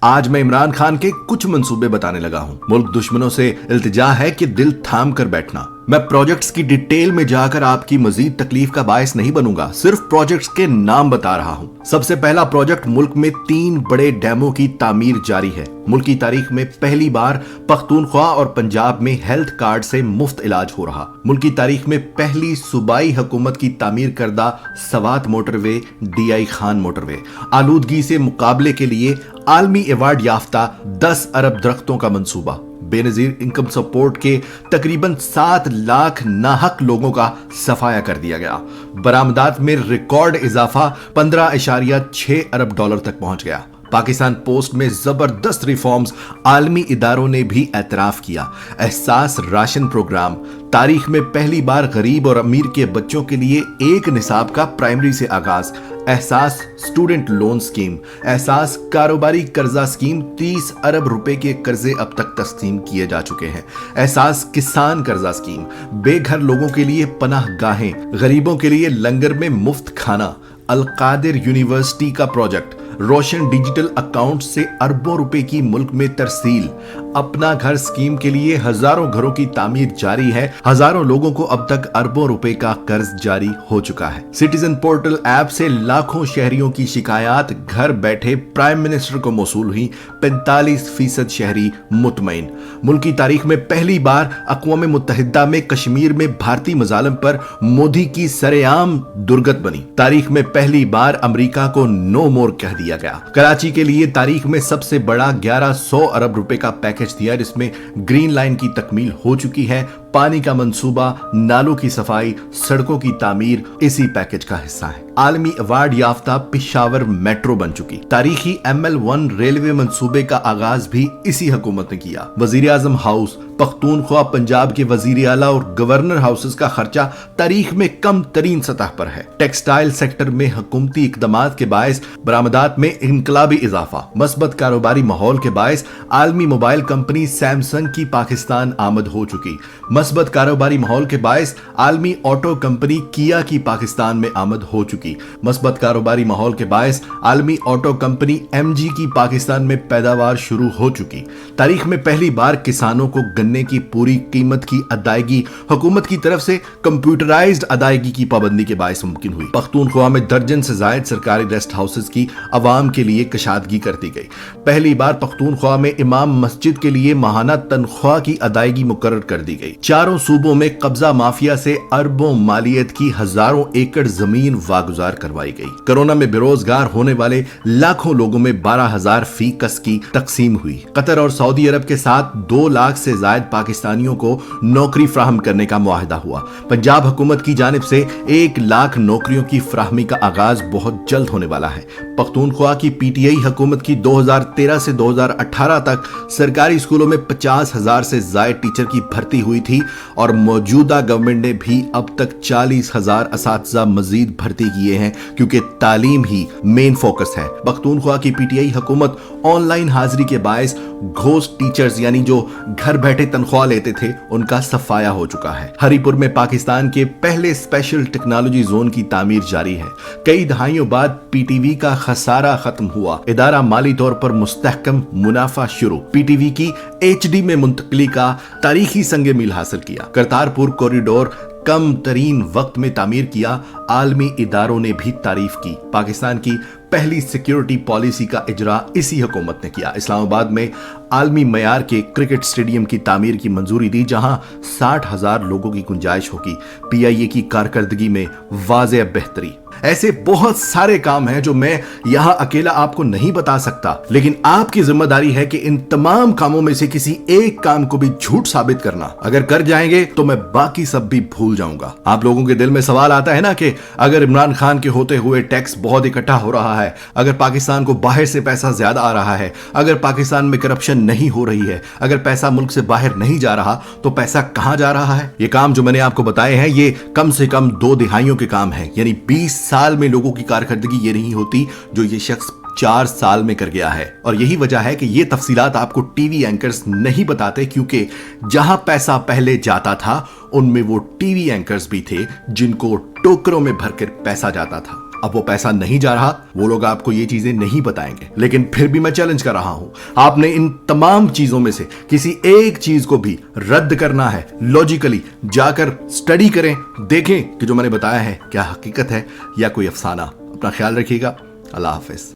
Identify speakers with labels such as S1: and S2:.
S1: आज मैं इमरान खान के कुछ मंसूबे बताने लगा हूँ। मुल्क दुश्मनों से इल्तिजा है कि दिल थाम कर बैठना। मैं प्रोजेक्ट्स की डिटेल में जाकर आपकी मजीद तकलीफ का बायस नहीं बनूंगा, सिर्फ प्रोजेक्ट्स के नाम बता रहा हूँ। सबसे पहला प्रोजेक्ट, मुल्क में 3 बड़े डैमों की तामीर जारी है। मुल्क की तारीख में पहली बार पख्तूनख्वा और पंजाब में हेल्थ कार्ड से मुफ्त इलाज हो रहा। मुल्क की तारीख में पहली सूबाई हुकूमत की तामीर करदा Swat motorway, DI Khan motorway. आलूदगी से मुकाबले के लिए आलमी अवार्ड याफ्ता 10 अरब दरख्तों का मंसूबा। बेनजीर इनकम सपोर्ट के तकरीबन 7 लाख नाहक लोगों का सफाया कर दिया गया। बरामदात में रिकॉर्ड इजाफा 15.6 अरब डॉलर तक पहुंच गया। पाकिस्तान पोस्ट में जबरदस्त रिफॉर्म्स आलमी इदारों ने भी एतराफ किया। एहसास राशन प्रोग्राम, तारीख में पहली बार गरीब और अमीर के बच्चों के लिए एक निसाब का प्राइमरी से आगाज। एहसास स्टूडेंट लोन स्कीम, एहसास कारोबारी कर्जा स्कीम, 30 अरब रुपए के कर्जे अब तक तस्लीम किए जा चुके हैं। एहसास किसान कर्जा स्कीम, बेघर लोगों के लिए पनाह गाहें, गरीबों के लिए लंगर में मुफ्त खाना। अलकादिर यूनिवर्सिटी का प्रोजेक्ट, रोशन डिजिटल अकाउंट से अरबों रुपए की मुल्क में तरसील। अपना घर स्कीम के लिए हजारों घरों की तामीर जारी है। हजारों लोगों को अब तक अरबों रुपए का कर्ज जारी हो चुका है। सिटीजन पोर्टल ऐप से लाखों शहरियों की शिकायत घर बैठे प्राइम मिनिस्टर को मौसूल हुई। 45% शहरी मुतमईन। मुल्क की तारीख में पहली बार अक़वाम मुत्तहिदा में कश्मीर में भारतीय मजालिम पर मोदी की सरेआम दुर्गत बनी। तारीख में पहली बार अमेरिका को नो मोर कह दिया गया। कराची के लिए तारीख में सबसे बड़ा 1100 अरब रुपए का पैकेज दिया, जिसमें ग्रीन लाइन की तकमील हो चुकी है। पानी का मंसूबा, नालों की सफाई, सड़कों की तामीर इसी पैकेज का हिस्सा है। आलमी अवार्ड याफ्ता पिशावर मेट्रो बन चुकी। तारीखी ML1 रेलवे मंसूबे का आगाज भी इसी हुकूमत ने किया। वजीर आजम हाउस, पख्तूनख्वा पंजाब के वजीर आला और गवर्नर हाउसेस का खर्चा तारीख में कम तरीन सतह पर है। टेक्सटाइल सेक्टर में हुकूमती इकदामात के बायस बरामदात में इनकलाबी इजाफा। मस्बत कारोबारी माहौल के बायस आलमी मोबाइल कंपनी सैमसंग की पाकिस्तान आमद हो चुकी। मस्बत कारोबारी माहौल के बायस आलमी ऑटो कंपनी किया की पाकिस्तान में आमद हो चुकी। मस्बत कारोबारी माहौल के बायस आलमी ऑटो कंपनी MG की पाकिस्तान में पैदावार शुरू हो चुकी। तारीख में पहली बार किसानों को गन्ने की पूरी कीमत की अदायगी हुकूमत की तरफ से कंप्यूटराइज्ड अदायगी की पाबंदी के बायस मुमकिन हुई। पख्तूनख्वा में दर्जन से जायद सरकारी रेस्ट हाउसेस की अवाम के लिए कशादगी कर दी गई। पहली बार पख्तूनख्वा में इमाम मस्जिद के लिए माहाना तनख्वाह की अदायगी मुकर्रर कर दी गई। चारों सूबों में कब्जा माफिया से अरबों मालियत की हजारों एकड़ जमीन वागुजार करवाई गई। कोरोना में बेरोजगार होने वाले लाखों लोगों में 12,000 फीकस की तकसीम हुई। कतर और सऊदी अरब के साथ 2 लाख से जायद पाकिस्तानियों को नौकरी फ्राहम करने का मुआहदा हुआ। पंजाब हुकूमत की जानिब से 1 लाख नौकरियों की फ्राहमी का आगाज बहुत जल्द होने वाला है। पख्तूनख्वा की PTI हुकूमत की 2013 से 2018 तक सरकारी स्कूलों में 50,000 से जायद टीचर की भर्ती हुई थी और मौजूदा गवर्नमेंट ने भी अब तक 40,000 असातिज़ा मजीद भर्ती किए हैं, क्योंकि तालीम ही मेन फोकस है। पख्तूनख्वा की PTI हुकूमत ऑनलाइन हाजिरी के बायस घोस्ट टीचर्स यानी जो घर बैठे तनख्वाह लेते थे उनका सफाया हो चुका है। हरीपुर में पाकिस्तान के पहले स्पेशल टेक्नोलॉजी जोन की तामीर जारी है। कई दहाइयों बाद PTV का खसारा खत्म हुआ। इदारा माली तौर पर मुस्तहकम, मुनाफा शुरू। PTV की HD में मुंतकली का तारीखी संगे मील हासिल किया। करतारपुर कॉरिडोर कम तरीन वक्त में तामीर किया। आलमी इदारों ने भी तारीफ की। पाकिस्तान की पहली सिक्योरिटी पॉलिसी का इजरा इसी हुकूमत ने किया। इस्लामाबाद में आलमी मयार के क्रिकेट स्टेडियम की तामीर की मंजूरी दी, जहां 60,000 लोगों की गुंजाइश होगी। PIA की कारकर्दगी में वाज़ेह बेहतरी। ऐसे बहुत सारे काम हैं जो मैं यहां अकेला आपको नहीं बता सकता, लेकिन आपकी जिम्मेदारी है कि इन तमाम कामों में से किसी एक काम को भी झूठ साबित करना। अगर कर जाएंगे तो मैं बाकी सब भी भूल जाऊंगा। आप लोगों के दिल में सवाल आता है ना कि अगर इमरान खान के होते हुए टैक्स बहुत इकट्ठा हो रहा है, अगर पाकिस्तान को बाहर से पैसा ज्यादा आ रहा है, अगर पाकिस्तान में करप्शन नहीं हो रही है, अगर पैसा मुल्क से बाहर नहीं जा रहा, तो पैसा कहां जा रहा है? ये काम जो मैंने आपको बताए हैं ये कम से कम 2 दिहाइयों के काम है। यानी 20 साल में लोगों की कारकर्दगी ये नहीं होती जो ये शख्स 4 साल में कर गया है। और यही वजह है कि ये तफसीलात आपको टीवी एंकर्स नहीं बताते, क्योंकि जहां पैसा पहले जाता था उनमें वो टीवी एंकर्स भी थे जिनको टोकरों में भरकर पैसा जाता था। اب وہ پیسہ نہیں جا رہا, وہ لوگ آپ کو یہ چیزیں نہیں بتائیں گے, لیکن پھر بھی میں چیلنج کر رہا ہوں, آپ نے ان تمام چیزوں میں سے کسی ایک چیز کو بھی رد کرنا ہے. لاجیکلی جا کر اسٹڈی کریں, دیکھیں کہ جو میں نے بتایا ہے کیا حقیقت ہے یا کوئی افسانہ. اپنا خیال رکھیے گا. اللہ حافظ.